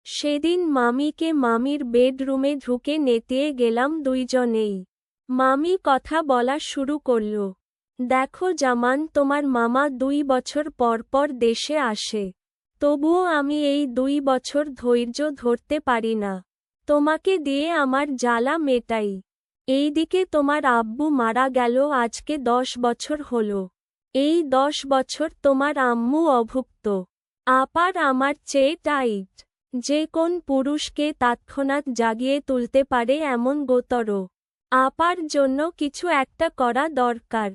সেদিন মামিকে মামির বেডরুমে ঢুকে নেতিয়ে গেলাম দুইজনেই। মামি কথা বলা শুরু করল। দেখো জামান, তোমার মামা 2 বছর পর পর দেশে আসে। তবুও আমি এই 2 বছর ধৈর্য ধরতে পারি না। তোমাকে দিয়ে আমার জ্বালা মেটাই। এইদিকে তোমার আব্বু মারা গেল আজকে 10 বছর হলো। এই 10 বছর তোমার আম্মু অভুক্ত। আপার আমার চেয়ে টাইট। যে কোন পুরুষকে তৎক্ষণাৎ জাগিয়ে তুলতে পারে এমন গোতর। আপার জন্য কিছু একটা করা দরকার।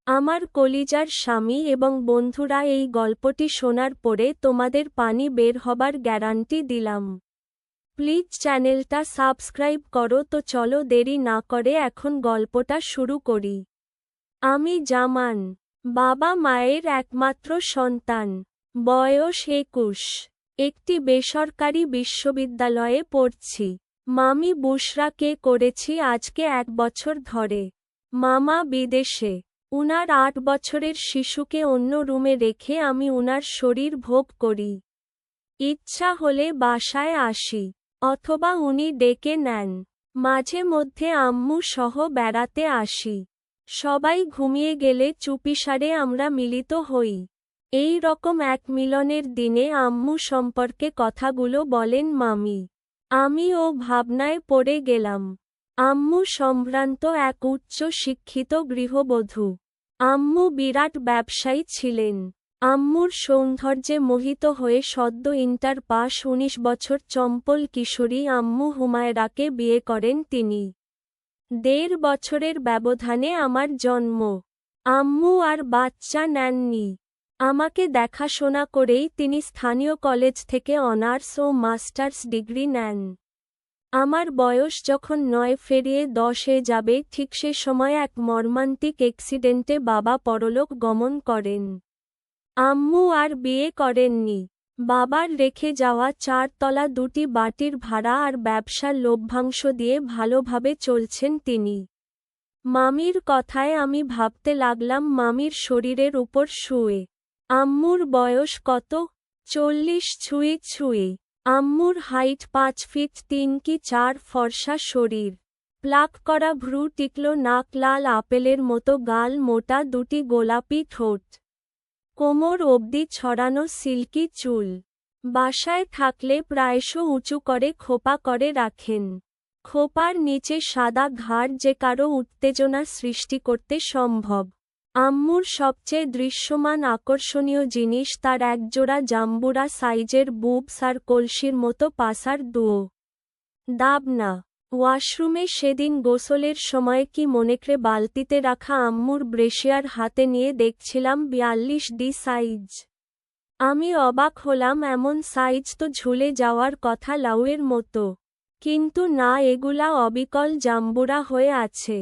আমার কলিজার স্বামী এবং বন্ধুরা, এই গল্পটি শোনার পরে তোমাদের পানি বের হবার গ্যারান্টি দিলাম। প্লিজ চ্যানেলটা সাবস্ক্রাইব করো। তো চলো দেরি না করে এখন গল্পটা শুরু করি। আমি জামান, বাবা মায়ের একমাত্র সন্তান। বয়স 21। একটি বেসরকারি বিশ্ববিদ্যালয়ে পড়ছি। মামি বুশরাকে করেছি আজকে 1 বছর ধরে। মামা বিদেশে। উনার 8 বছরের শিশুকে অন্য রুমে রেখে আমি উনার শরীর ভোগ করি। ইচ্ছা হলে বাসায় আসি, অথবা উনি ডেকে নেন। মাঝে মধ্যে আম্মু সহ বেড়াতে আসি। সবাই ঘুমিয়ে গেলে চুপিসারে আমরা মিলিত হই। এই রকম এক মিলনের দিনে আম্মু সম্পর্কে কথাগুলো বলেন মামি। আমি ও ভাবনায় পড়ে গেলাম। আম্মু সম্ভ্রান্ত এক উচ্চ শিক্ষিত গৃহবধূ। আম্মু বিরাট ব্যবসায়ী ছিলেন। আম্মুর সৌন্দর্যে মোহিত হয়ে সদ্য ইন্টার পাস 19 বছর চম্পল কিশোরী আম্মু হুমায়রাকে বিয়ে করেন তিনি। 1.5 বছরের ব্যবধানে আমার জন্ম। আম্মু আর বাচ্চা নেননি। আমাকে দেখাশোনা করেই তিনি স্থানীয় কলেজ থেকে অনার্স ও মাস্টার্স ডিগ্রি নেন। আমার বয়স যখন 9 পেরিয়ে 10-এ যাবে ঠিক সে সময় এক মর্মান্তিক অ্যাক্সিডেন্টে বাবা পরলোক গমন করেন। আম্মু আর বিয়ে করেননি। বাবার রেখে যাওয়া 4 তলা 2টি বাটির ভাড়া আর ব্যবসার লভ্যাংশ দিয়ে ভালোভাবে চলছেন তিনি। মামির কথায় আমি ভাবতে লাগলাম মামির শরীরের উপর শুয়ে। আম্মুর বয়স কত? 40 ছুঁয়ে ছুঁয়ে। আম্মুর হাইট 5 ফিট 3 কি 4, ফর্সা শরীর, প্লাক করা ভ্রু, টিকলো নাক, লাল আপেলের মতো গাল, মোটা 2টি গোলাপি ঠোঁট, কোমর অবধি ছড়ানো সিল্কি চুল। বাসায় থাকলে প্রায়শ উঁচু করে খোপা করে রাখেন। খোপার নিচে সাদা ঘাড়, যে কারো উত্তেজনা সৃষ্টি করতে সম্ভব। আম্মুর সবচেয়ে দৃশ্যমান আকর্ষণীয় জিনিস তার একজোড়া জাম্বুরা সাইজের বুবস আর কলসির মতো পাসার দুয়ো দাবনা। ওয়াশরুমে সেদিন গোসলের সময় কি মনেকরে বালতিতে রাখা আম্মুর ব্রেশিয়ার হাতে নিয়ে দেখছিলাম 42D সাইজ। আমি অবাক হলাম, এমন সাইজ তো ঝুলে যাওয়ার কথা লাউয়ের মতো। কিন্তু না, এগুলা অবিকল জাম্বুরা হয়ে আছে।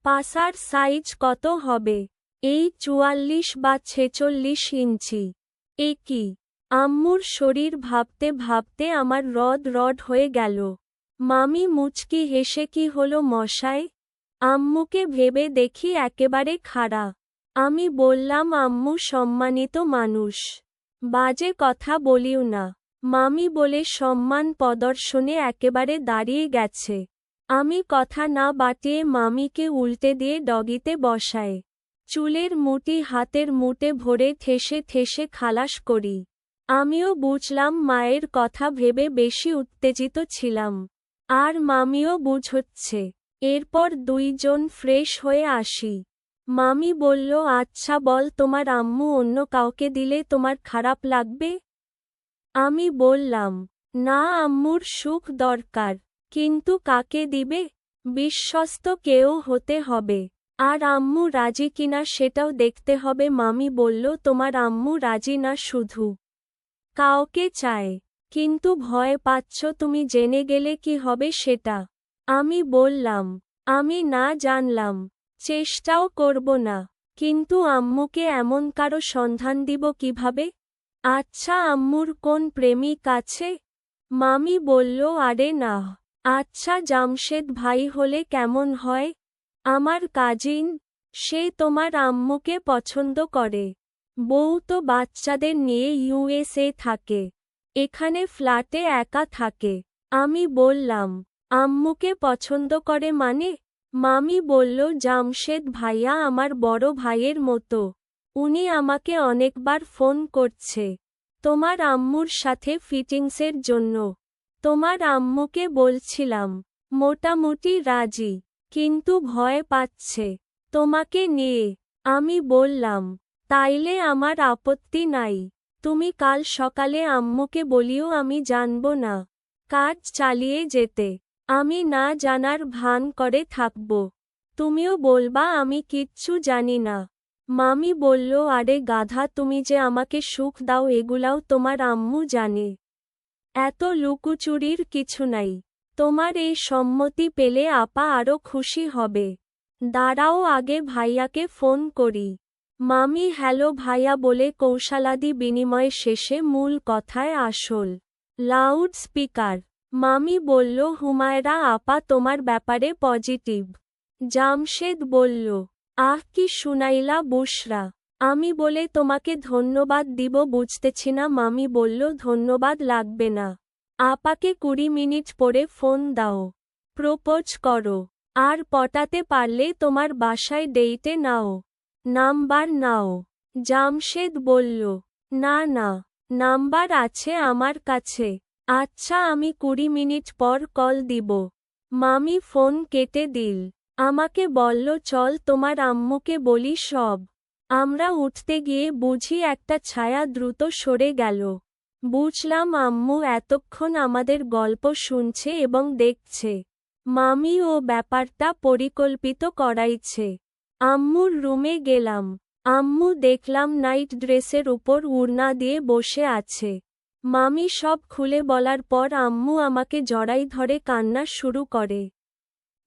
পাসার সাইজ কত হবে? এই 44 বা 46 ইঞ্চি। এ কি? আম্মুর শরীর ভাবতে ভাবতে আমার রদ রড হয়ে গেল। মামি মুচকি হেসে, কি হলো মশাই? আম্মুকে ভেবে দেখি একেবারে খাড়া। আমি বললাম, আম্মু সম্মানিত মানুষ, বাজে কথা বলিও না। মামি বলে সম্মান প্রদর্শনে একেবারে দাঁড়িয়ে গেছে। আমি কথা না বাটিয়ে মামিকে উল্টে দিয়ে ডগিতে বসায়। চুলের মুঠি হাতের মুঠে ভরে ঠেসে ঠেসে খালাস করি। আমিও বুঝলাম মায়ের কথা ভেবে বেশি উত্তেজিত ছিলাম। আর মামিও বুঝচ্ছে। এরপর 2 জন ফ্রেশ হয়ে আসি। মামি বলল, আচ্ছা বল, তোমার আম্মু অন্য কাউকে দিলে তোমার খারাপ লাগবে? আমি বললাম, না, আম্মুর সুখ দরকার। কিন্তু কাকে দিবে? বিশ্বস্ত কেউ হতে হবে। আর আম্মু রাজি কিনা সেটাও দেখতে হবে। মামি বলল, তোমার আম্মু রাজি না, শুধু কাউকে চায়। কিন্তু ভয় পাচ্ছ, তুমি জেনে গেলে কি হবে সেটা? আমি বললাম, আমি না জানলাম, চেষ্টাও করব না। কিন্তু আম্মুকে এমন কারো সন্ধান দিব কিভাবে? আচ্ছা, আম্মুর কোন প্রেমিক আছে? মামি বলল, আরে না। আচ্ছা, জামশেদ ভাই হলে কেমন হয়? আমার কাজিন। সে তোমার আম্মুকে পছন্দ করে। বউ তো বাচ্চাদের নিয়ে USA থাকে। এখানে ফ্ল্যাটে একা থাকে। আমি বললাম, আম্মুকে পছন্দ করে মানে? মামি বলল, জামশেদ ভাইয়া আমার বড় ভাইয়ের মতো। উনি আমাকে অনেকবার ফোন করছে তোমার আম্মুর সাথে ফিটিংসের জন্য। তোমার আম্মুকে বলছিলাম, মোটামুটি রাজি, কিন্তু ভয় পাচ্ছে তোমাকে নিয়ে। আমি বললাম, তাইলে আমার আপত্তি নাই। তুমি কাল সকালে আম্মুকে বলিও আমি জানব না। কাজ চালিয়ে যেতে। আমি না জানার ভান করে থাকব। তুমিও বলবা আমি কিচ্ছু জানি না। মামি বলল, আরে গাধা, তুমি যে আমাকে সুখ দাও এগুলাও তোমার আম্মু জানে। এত লুকোচুরির কিছু নাই। তোমার এই সম্মতি পেলে আপা আরো খুশি হবে। দাঁড়াও আগে ভাইয়াকে ফোন করি। মামি হ্যালো ভাইয়া বলে কৌশলাদি বিনিময় শেষে মূল কথায় আসল। Loud speaker. মামি বলল, হুমায়রা আপা তোমার ব্যাপারে পজিটিভ। জামশেদ বলল, আহ কি শুনাইলা বুশরা। আমি বলে তোমাকে ধন্যবাদ দিব বুঝতেছি না। মামি বলল, ধন্যবাদ লাগবে না। আপাকে 20 মিনিট পরে ফোন দাও। প্রপোজ করো। আর পটাতে পারলে তোমার বাসায় ডেইটে নাও। নাম্বার নাও। জামশেদ বলল, না না, নাম্বার আছে আমার কাছে। আচ্ছা আমি 20 মিনিট পর কল দিব। মামি ফোন কেটে দিল। আমাকে বলল, চল তোমার আম্মুকে বলি সব। আমরা উঠতে গিয়ে বুঝি একটা ছায়া দ্রুত সরে গেল। বুঝলাম আম্মু এতক্ষণ আমাদের গল্প শুনছে এবং দেখছে। মামি ও ব্যাপারটা পরিকল্পিত করাইছে। আম্মুর রুমে গেলাম। আম্মু দেখলাম নাইট ড্রেসের উপর ওড়না দিয়ে বসে আছে। মামি সব খুলে বলার পর আম্মু আমাকে জড়াই ধরে কান্না শুরু করে।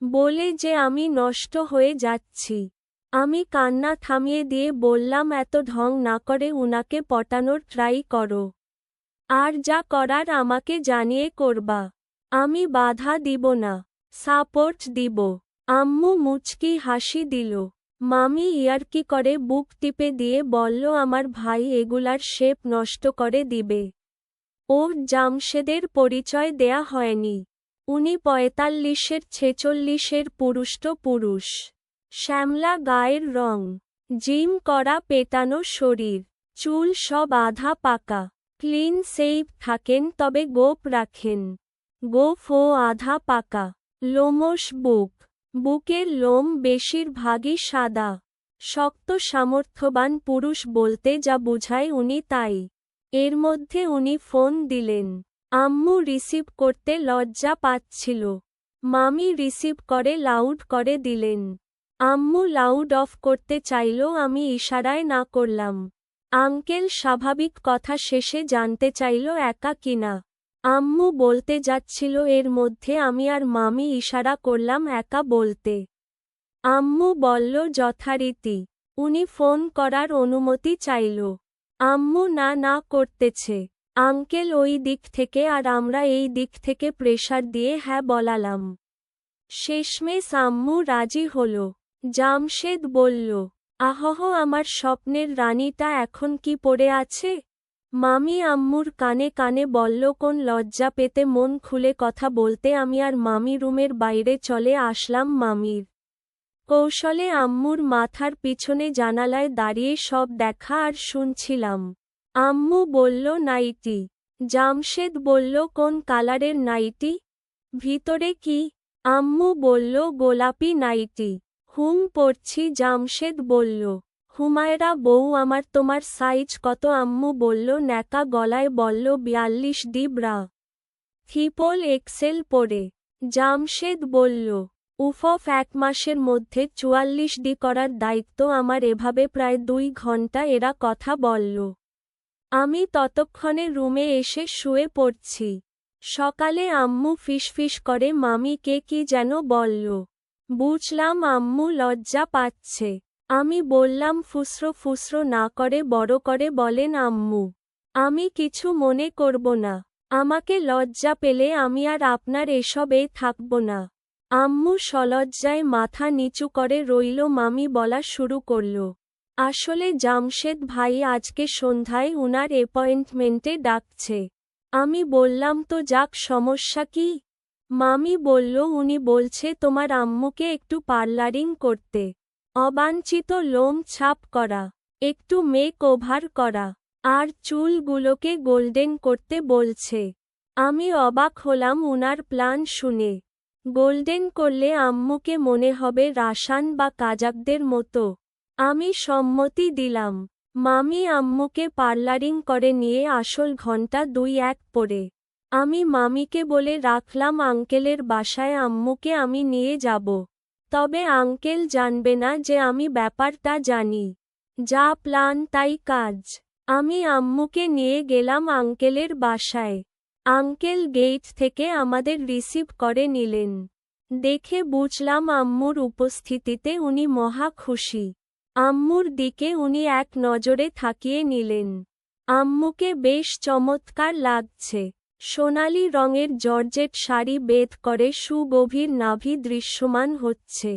বলে যে আমি নষ্ট হয়ে যাচ্ছি। আমি কান্না থামিয়ে দিয়ে বললাম, এত ঢং না করে উনাকে পটানোর ট্রাই করো। আর যা করার আমাকে জানিয়ে করবা। আমি বাধা দিব না, সাপোর্ট দিব। আম্মু মুচকি হাসি দিল। মামি ইয়ার্কি করে বুক টিপে দিয়ে বলল, আমার ভাই এগুলার শেপ নষ্ট করে দিবে। ওর জামশেদের পরিচয় দেয়া হয়নি। উনি 45-এর 46-এর পুরুষ্ট পুরুষ। শ্যামলা গায়ের রং, জিম করা পেটানো শরীর, চুল সব আধা পাকা। ক্লিন সেইভ থাকেন তবে গোপ রাখেন। গোফ ও আধা পাকা। লোমশ বুক। বুকের লোম বেশিরভাগই সাদা। শক্ত সামর্থ্যবান পুরুষ বলতে যা বুঝায় উনি তাই। এর মধ্যে উনি ফোন দিলেন। আম্মু রিসিভ করতে লজ্জা পাচ্ছিল। মামি রিসিভ করে লাউড করে দিলেন। আম্মু লাউড অফ করতে চাইলেও আমি ইশারায় না করলাম। আঙ্কেল স্বাভাবিক কথা শেষে জানতে চাইল একা কিনা। আম্মু বলতে যাচ্ছিল এর মধ্যে আমি আর মামি ইশারা করলাম একা বলতে। আম্মু বলল যথারীতি। উনি ফোন করার অনুমতি চাইল। আম্মু না না করতেছে। আঙ্কেল ওই দিক থেকে আর আমরা এই দিক থেকে প্রেসার দিয়ে হ্যাঁ বলালাম। শেষমেশ আম্মু রাজি হল। জামশেদ বলল, আহহ আমার স্বপ্নের রানীটা এখন কি পড়ে আছে? মামি আম্মুর কানে কানে বলল, কোন লজ্জা পেতে মন খুলে কথা বলতে। আমি আর মামি রুমের বাইরে চলে আসলাম। মামির কৌশলে আম্মুর মাথার পিছনে জানালায় দাঁড়িয়ে সব দেখা আর শুনছিলাম। আম্মু বলল নাইটি। জামশেদ বলল, কোন কালারের নাইটি? ভিতরে কি? আম্মু বলল, গোলাপি নাইটি। পরছি। জামশেদ বলল, হুমায়রা বউ আমার তোমার সাইজ কত? আম্মু বলল ন্যাকা গলায় বলল 42 ব্রা। ট্রিপল এক্সেল পরে। জামশেদ বলল, উফ 1 মাসের মধ্যে 44 করার দায়িত্ব আমার। এভাবে প্রায় 2 ঘন্টা এরা কথা বলল। আমি ততক্ষণে রুমে এসে শুয়ে পড়ছি। সকালে আম্মু ফিসফিস করে মামিকে কি যেন বলল। বুঝলাম আম্মু লজ্জা পাচ্ছে। আমি বললাম ফুসরো ফুসরো না করে বড় করে বলেন আম্মু। আমি কিছু মনে করব না। আমাকে লজ্জা পেলে আমি আর আপনার এসবে থাকব না। আম্মু সলজ্জায় মাথা নিচু করে রইল। মামি বলা শুরু করল, আসলে জামশেদ ভাই আজকে সন্ধ্যায় উনার অ্যাপয়েন্টমেন্টে ডাকছে। আমি বললাম তো যাক, সমস্যা কি? মামি বলল উনি বলছে তোমার আম্মুকে একটু পার্লারিং করতে, অবাঞ্ছিত লোম ছাপ করা, একটু মেক ওভার করা, আর চুলগুলোকে গোল্ডেন করতে বলছে। আমি অবাক হলাম উনার প্ল্যান শুনে। গোল্ডেন করলে আম্মুকে মনে হবে রাসান বা কাজাকদের মতো। আমি সম্মতি দিলাম। মামি আম্মুকে পার্লারিং করে নিয়ে আসল ঘন্টা 2-1 পরে। আমি মামিকে বলে রাখলাম আঙ্কেলের বাসায় আম্মুকে আমি নিয়ে যাব। তবে আঙ্কেল জানবে না যে আমি ব্যাপারটা জানি। যা প্ল্যান তাই কাজ। আমি আম্মুকে নিয়ে গেলাম আঙ্কেলের বাসায়। আঙ্কেল গেট থেকে আমাদের রিসিভ করে নিলেন। দেখে বুঝলাম আম্মুর উপস্থিতিতে উনি মহা খুশি। আম্মুর দিকে উনি এক নজরে তাকিয়ে নিলেন। আম্মুকে বেশ চমৎকার লাগছে। সোনালি রঙের জর্জেট শাড়ি বেধ করে সুগভীর নাভি দৃশ্যমান হচ্ছে।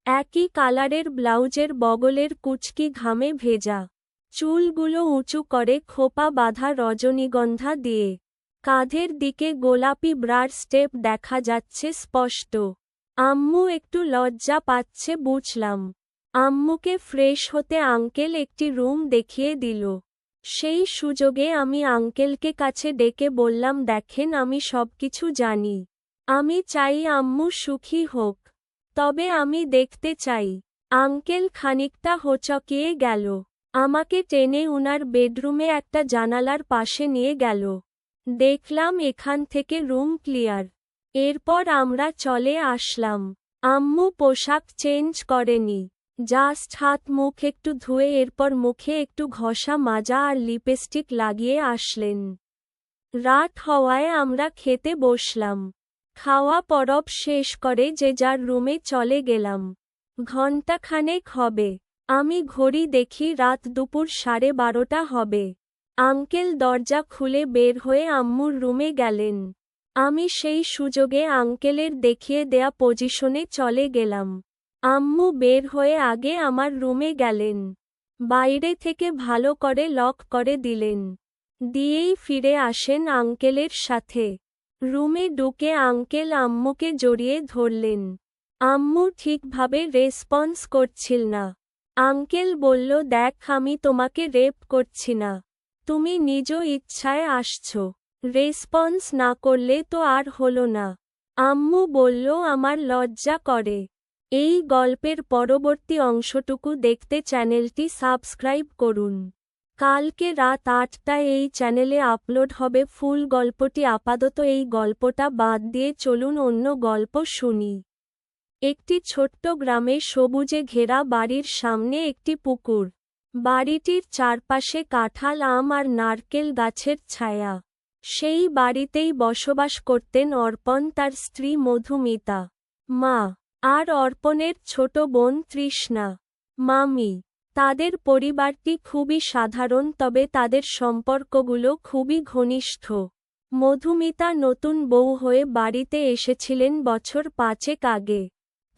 একই কালারের ব্লাউজের বগলের কুচকি ঘামে ভেজা। চুলগুলো উঁচু করে খোপা বাঁধা রজনীগন্ধা দিয়ে। কাঁধের দিকে গোলাপি ব্রার স্টেপ দেখা যাচ্ছে স্পষ্ট। আম্মু একটু লজ্জা পাচ্ছে বুঝলাম। আম্মুকে ফ্রেশ হতে আঙ্কেল একটি রুম দেখিয়ে দিল। সেই সুযোগে আমি আঙ্কেলকে কাছে ডেকে বললাম, দেখেন আমি সবকিছু জানি। আমি চাই আম্মু সুখী হোক। তবে আমি দেখতে চাই। আঙ্কেল খানিকটা হোঁচকিয়ে গেল। আমাকে টেনে উনার বেডরুমে একটা জানালার পাশে নিয়ে গেল। দেখলাম এখান থেকে রুম ক্লিয়ার। এরপর আমরা চলে আসলাম। আম্মু পোশাক চেঞ্জ করেনি। জাস্ট হাত মুখ একটু ধুয়ে এরপর মুখে একটু ঘষা মাজা আর লিপস্টিক লাগিয়ে আসলেন। রাত হওয়ায় আমরা খেতে বসলাম। খাওয়া পরব শেষ করে যে যার রুমে চলে গেলাম। ঘণ্টাখানেক হবে। আমি ঘড়ি দেখি রাত দুপুর 12:30 হবে। আঙ্কেল দরজা খুলে বের হয়ে আম্মুর রুমে গেলেন। আমি সেই সুযোগে আঙ্কেলের দেখিয়ে দেয়া পজিশনে চলে গেলাম। আম্মু বের হয়ে আগে আমার রুমে গেলেন। বাইরে থেকে ভালো করে লক করে দিলেন। দিয়েই ফিরে আসেন আঙ্কেলের সাথে। রুমে ঢুকে আঙ্কেল আম্মুকে জড়িয়ে ধরলেন। আম্মু ঠিকভাবে রেসপন্স করছিল না। আঙ্কেল বলল, দেখ আমি তোমাকে রেপ করছি না। তুমি নিজ ইচ্ছায় আসছো। রেসপন্স না করলে তো আর হলো না। আম্মু বলল, আমার লজ্জা করে। এই গল্পের পরবর্তী অংশটুকু দেখতে চ্যানেলটি সাবস্ক্রাইব করুন। কালকে রাত 8টায় এই চ্যানেলে আপলোড হবে ফুল গল্পটি। আপাতত এই গল্পটা বাদ দিয়ে চলুন অন্য গল্প শুনি। একটি ছোট্ট গ্রামে সবুজে ঘেরা বাড়ির সামনে একটি পুকুর। বাড়িটির চারপাশে কাঁঠাল, আম আর নারকেল গাছের ছায়া। সেই বাড়িতেই বসবাস করতেন অর্পণ, তার স্ত্রী মধুমিতা, মা, আর অর্পণের ছোট বোন তৃষ্ণা। মামি। তাদের পরিবারটি খুবই সাধারণ, তবে তাদের সম্পর্কগুলো খুবই ঘনিষ্ঠ। মধুমিতা নতুন বউ হয়ে বাড়িতে এসেছিলেন বছর 5 আগে।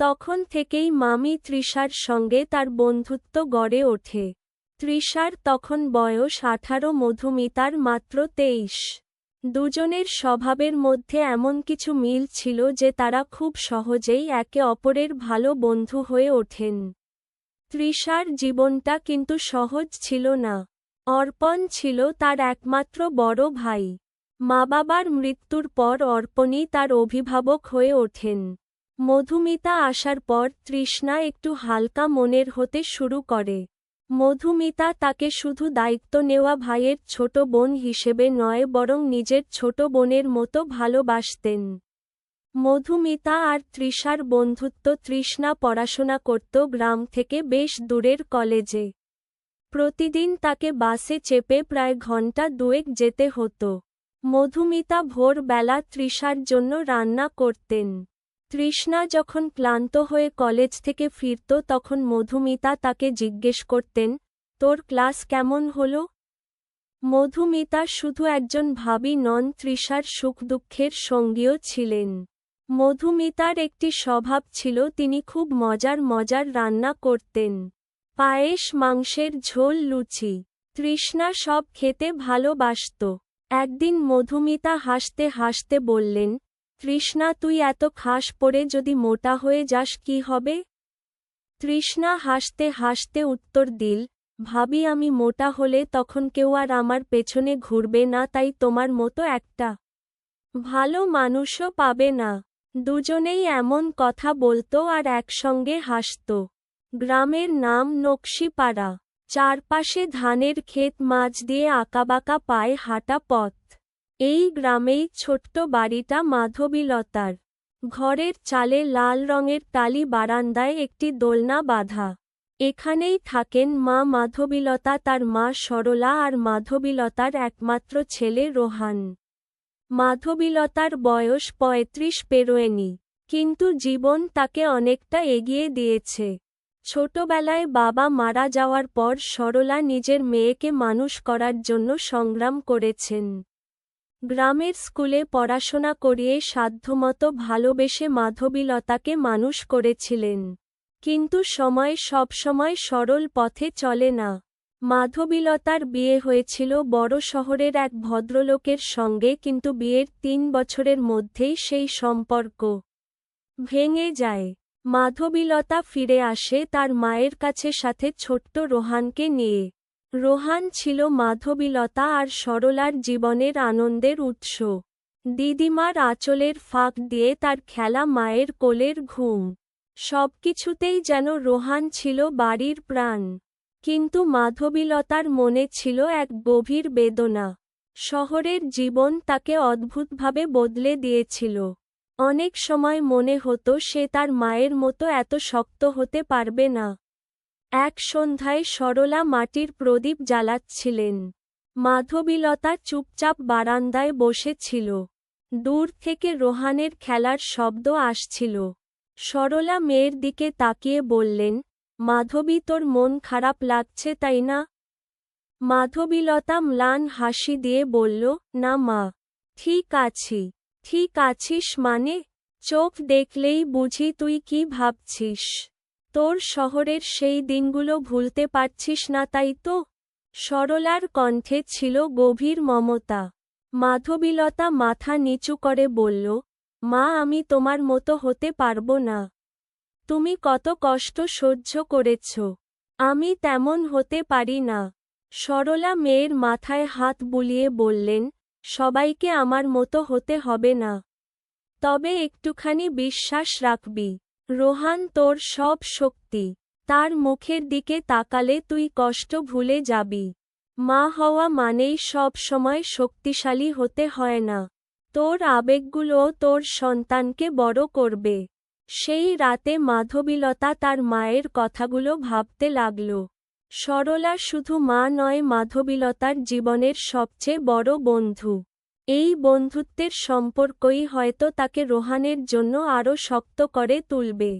তখন থেকেই মামি তৃষার সঙ্গে তার বন্ধুত্ব গড়ে ওঠে। তৃষার তখন বয়স 18, মধুমিতার মাত্র 23। দুজনের স্বভাবের মধ্যে এমন কিছু মিল ছিল যে তারা খুব সহজেই একে অপরের ভালো বন্ধু হয়ে ওঠেন। তৃষার জীবনটা কিন্তু সহজ ছিল না। অর্পণ ছিল তার একমাত্র বড় ভাই। মা-বাবার মৃত্যুর পর অর্পণই তার অভিভাবক হয়ে ওঠেন। মধুমিতা আসার পর তৃষ্ণা একটু হালকা মনের হতে শুরু করে। মধুমিতা তাকে শুধু দায়িত্ব নেওয়া ভাইয়ের ছোট বোন হিসেবে নয়, বরং নিজের ছোট বোনের মতো ভালোবাসতেন। মধুমিতা আর তৃষার বন্ধুত্ব। তৃষ্ণা পড়াশোনা করত গ্রাম থেকে বেশ দূরের কলেজে। প্রতিদিন তাকে বাসে চেপে প্রায় ঘন্টা 2 যেতে হতো। মধুমিতা ভোরবেলা তৃষার জন্য রান্না করতেন। তৃষ্ণা যখন ক্লান্ত হয়ে কলেজ থেকে ফিরত তখন মধুমিতা তাকে জিজ্ঞেস করতেন, তোর ক্লাস কেমন হলো? মধুমিতা শুধু একজন ভাবি নন, তৃষার সুখ দুঃখের সঙ্গীও ছিলেন। মধুমিতার একটি স্বভাব ছিল, তিনি খুব মজার মজার রান্না করতেন। পায়েস, মাংসের ঝোল, লুচি। তৃষ্ণা সব খেতে ভালোবাসত। একদিন মধুমিতা হাসতে হাসতে বললেন, তৃষ্ণা তুই এত খাস পড়ে যদি মোটা হয়ে যাস কি হবে? তৃষ্ণা হাসতে হাসতে উত্তর দিল, ভাবি আমি মোটা হলে তখন কেউ আর আমার পেছনে ঘুরবে না, তাই তোমার মতো একটা ভালো মানুষও পাবে না। দুজনেই এমন কথা বলতো আর একসঙ্গে হাসত। গ্রামের নাম নকশিপাড়া। চারপাশে ধানের ক্ষেত, মাঝ দিয়ে আঁকাবাঁকা পায়ে হাঁটা পথ। এই গ্রামেই ছোট্ট বাড়িটা মাধবীলতার। ঘরের চালে লাল রঙের টালি, বারান্দায় একটি দোলনা বাঁধা। এখানেই থাকেন মা মাধবীলতা, তার মা সরলা আর মাধবীলতার একমাত্র ছেলে রোহান। মাধবীলতার বয়স ৩৫ পেরোয়নি, কিন্তু জীবন তাকে অনেকটা এগিয়ে দিয়েছে। ছোটবেলায় বাবা মারা যাওয়ার পর সরলা নিজের মেয়েকে মানুষ করার জন্য সংগ্রাম করেছেন। গ্রামের স্কুলে পড়াশোনা করিয়ে সাধ্যমতো ভালোবেসে মাধবীলতাকে মানুষ করেছিলেন। কিন্তু সময় সবসময় সরল পথে চলে না। মাধবীলতার বিয়ে হয়েছিল বড় শহরের এক ভদ্রলোকের সঙ্গে, কিন্তু বিয়ের ৩ বছরের মধ্যেই সেই সম্পর্ক ভেঙে যায়। মাধবীলতা ফিরে আসে তার মায়ের কাছে, সাথে ছোট্ট রোহানকে নিয়ে। রোহান ছিল মাধবীলতা আর সরলার জীবনের আনন্দের উৎস। দিদিমার আঁচলের ফাঁক দিয়ে তার খেলা, মায়ের কোলের ঘুম, সবকিছুতেই যেন রোহান ছিল বাড়ির প্রাণ। কিন্তু মাধবীলতার মনে ছিল এক গভীর বেদনা। শহরের জীবন তাকে অদ্ভুতভাবে বদলে দিয়েছিল। অনেক সময় মনে হতো সে তার মায়ের মতো এত শক্ত হতে পারবে না। এক সন্ধ্যায় সরলা মাটির প্রদীপ জ্বালাচ্ছিলেন। মাধবীলতা চুপচাপ বারান্দায় বসেছিল। দূর থেকে রোহানের খেলার শব্দ আসছিল। সরলা মেয়ের দিকে তাকিয়ে বললেন, মাধবী, তোর মন খারাপ লাগছে তাই না? মাধবীলতা ম্লান হাসি দিয়ে বলল, না মা, ঠিক আছি। ঠিক আছিস মানে? চোখ দেখলেই বুঝি তুই কি ভাবছিস। তোর শহরের সেই দিনগুলো ভুলতে পারছিস না তাই তো? সরলার কণ্ঠে ছিল গভীর মমতা। মাধবীলতা মাথা নিচু করে বলল, মা, আমি তোমার মতো হতে পারবো না। তুমি কত কষ্ট সহ্য করেছ, আমি তেমন হতে পারি না। সরলা মেয়ের মাথায় হাত বুলিয়ে বললেন, সবাইকে আমার মতো হতে হবে না, তবে একটুখানি বিশ্বাস রাখবি। রোহান তোর সব শক্তি। তার মুখের দিকে তাকালে তুই কষ্ট ভুলে যাবি। মা হওয়া মানেই সব সময় শক্তিশালী হতে হয় না। তোর আবেগগুলোও তোর সন্তানকে বড় করবে। সেই রাতে মাধবীলতা তার মায়ের কথাগুলো ভাবতে লাগল। সরলা শুধু মা নয়, মাধবীলতার জীবনের সবচেয়ে বড় বন্ধু। এই বন্ধুত্বের সম্পর্কই হয়তো তাকে রোহানের জন্য আরও শক্ত করে তুলবে।